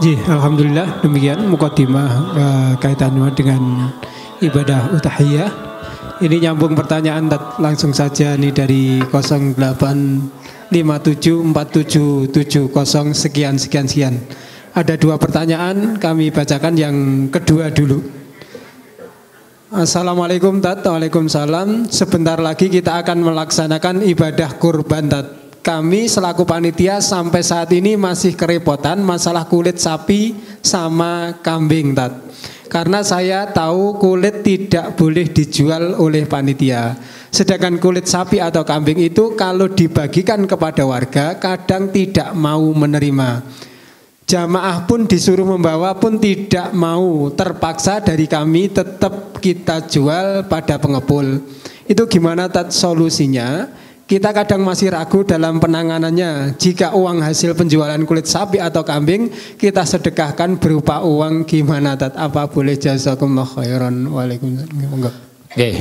Ji, alhamdulillah demikian mukadimah kaitannya dengan ibadah udhiyah. Ini nyambung pertanyaan langsung saja nih dari 08574770 sekian. Ada dua pertanyaan, kami bacakan yang kedua dulu. Assalamualaikum Tat. Waalaikumsalam. Sebentar lagi kita akan melaksanakan ibadah kurban Tat. Kami selaku panitia sampai saat ini masih kerepotan masalah kulit sapi sama kambing Tat. Karena saya tahu kulit tidak boleh dijual oleh panitia. Sedangkan kulit sapi atau kambing itu kalau dibagikan kepada warga kadang tidak mau menerima. Jamaah pun disuruh membawa pun tidak mau, terpaksa dari kami tetap kita jual pada pengepul. Itu gimana Tat solusinya? Kita kadang masih ragu dalam penanganannya. Jika uang hasil penjualan kulit sapi atau kambing kita sedekahkan berupa uang, gimana Tat? Apa boleh? Jazakumullah khairan. Waalaikumsalam. Oke.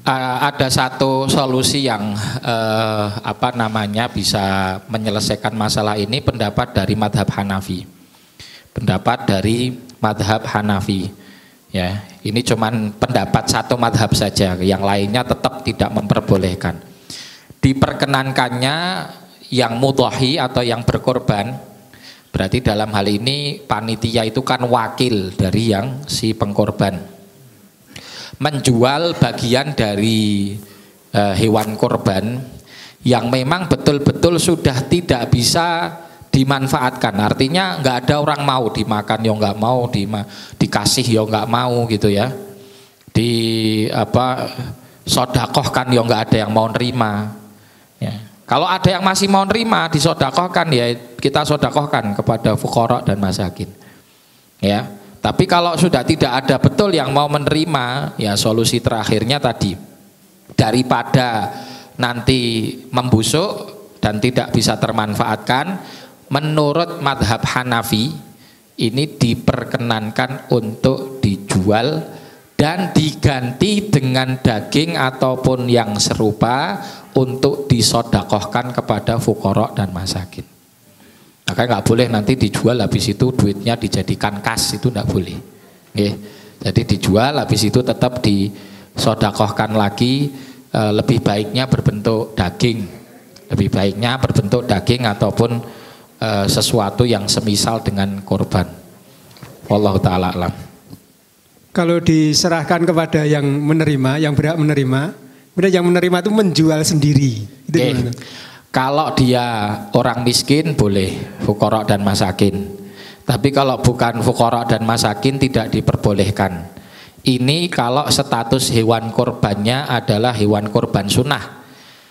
Ada satu solusi yang bisa menyelesaikan masalah ini, pendapat dari madhab Hanafi. Pendapat dari madhab Hanafi. Ya, ini cuman pendapat satu madhab saja, yang lainnya tetap tidak memperbolehkan. Diperkenankannya yang mudhahi atau yang berkorban, berarti dalam hal ini panitia itu kan wakil dari yang si pengkorban, menjual bagian dari hewan korban yang memang betul-betul sudah tidak bisa dimanfaatkan. Artinya nggak ada orang mau dimakan, ya nggak mau, dikasih ya nggak mau gitu ya, sodakohkan ya nggak ada yang mau nerima ya. Kalau ada yang masih mau nerima disodakohkan ya kita sodakohkan kepada fuqara dan masakin ya. Tapi kalau sudah tidak ada betul yang mau menerima, ya solusi terakhirnya tadi, daripada nanti membusuk dan tidak bisa termanfaatkan, menurut madhab Hanafi ini diperkenankan untuk dijual dan diganti dengan daging ataupun yang serupa untuk disodakohkan kepada fuqara dan masakin. Makanya nggak boleh nanti dijual habis itu duitnya dijadikan kas, itu nggak boleh. Oke. Jadi dijual habis itu tetap disodakohkan lagi, lebih baiknya berbentuk daging, ataupun sesuatu yang semisal dengan korban. Wallahu ta'ala alam. Kalau diserahkan kepada yang menerima, yang berhak menerima, kemudian yang menerima itu menjual sendiri. Itu gimana? Kalau dia orang miskin boleh, fuqara dan masakin. Tapi kalau bukan fuqara dan masakin tidak diperbolehkan. Ini kalau status hewan korbannya adalah hewan korban sunnah.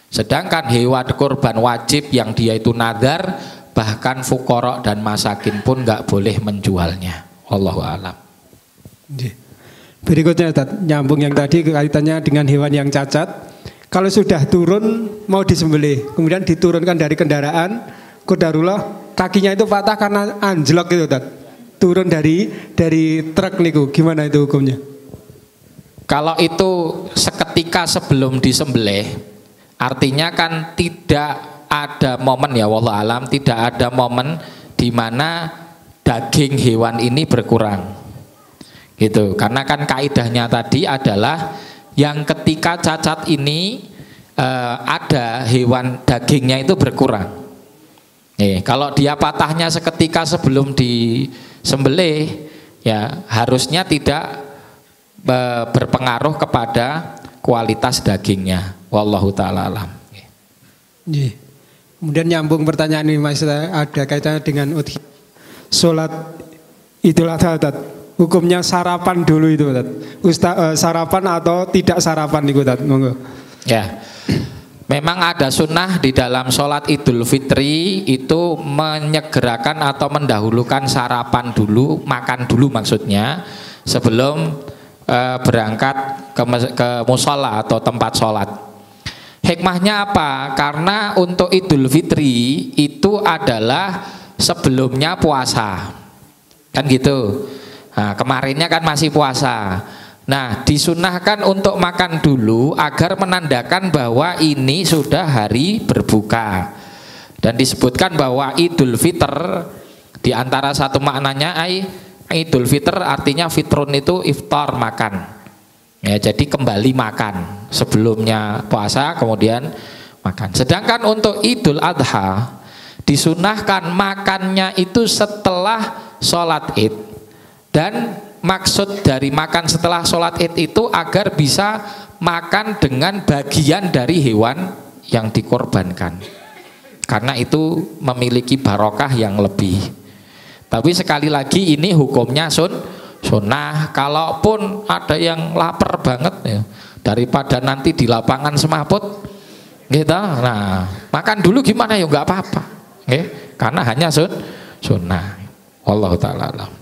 Sedangkan hewan korban wajib yang dia itu nadar, bahkan fuqara dan masakin pun nggak boleh menjualnya. Wallahu a'lam. Berikutnya nyambung yang tadi kaitannya dengan hewan yang cacat. Kalau sudah turun mau disembelih, kemudian diturunkan dari kendaraan, qadarullah kakinya itu patah karena anjlok gitu, Tat. Turun dari truk niku, gimana itu hukumnya? Kalau itu seketika sebelum disembelih, artinya kan tidak ada momen ya wallahu alam, tidak ada momen di mana daging hewan ini berkurang. Gitu. Karena kan kaidahnya tadi adalah yang ketika cacat ini ada hewan dagingnya itu berkurang. Kalau dia patahnya seketika sebelum disembelih, ya harusnya tidak berpengaruh kepada kualitas dagingnya. Wallahu ta'ala alam. Kemudian nyambung pertanyaan ini Mas, ada kaitannya dengan sholat Idul Adha. Hukumnya sarapan dulu itu, sarapan atau tidak sarapan itu, monggo. Ya, memang ada sunnah di dalam sholat Idul Fitri itu menyegerakan atau mendahulukan sarapan dulu, makan dulu maksudnya, sebelum berangkat ke musola atau tempat sholat. Hikmahnya apa? Karena untuk Idul Fitri itu adalah sebelumnya puasa, kan gitu. Nah, kemarinnya kan masih puasa. Nah, disunahkan untuk makan dulu agar menandakan bahwa ini sudah hari berbuka. Dan disebutkan bahwa Idul Fitr Di antara satu maknanya Idul Fitr artinya fitrun itu iftar, makan. Ya, jadi kembali makan. Sebelumnya puasa kemudian makan. Sedangkan untuk Idul Adha disunahkan makannya itu setelah sholat Id. Dan maksud dari makan setelah sholat Id itu agar bisa makan dengan bagian dari hewan yang dikorbankan. Karena itu memiliki barokah yang lebih. Tapi sekali lagi ini hukumnya sunnah. Kalaupun ada yang lapar banget ya, daripada nanti di lapangan semaput gitu, nah makan dulu gimana ya nggak apa-apa, karena hanya sunnah. Wallahu ta'ala alam.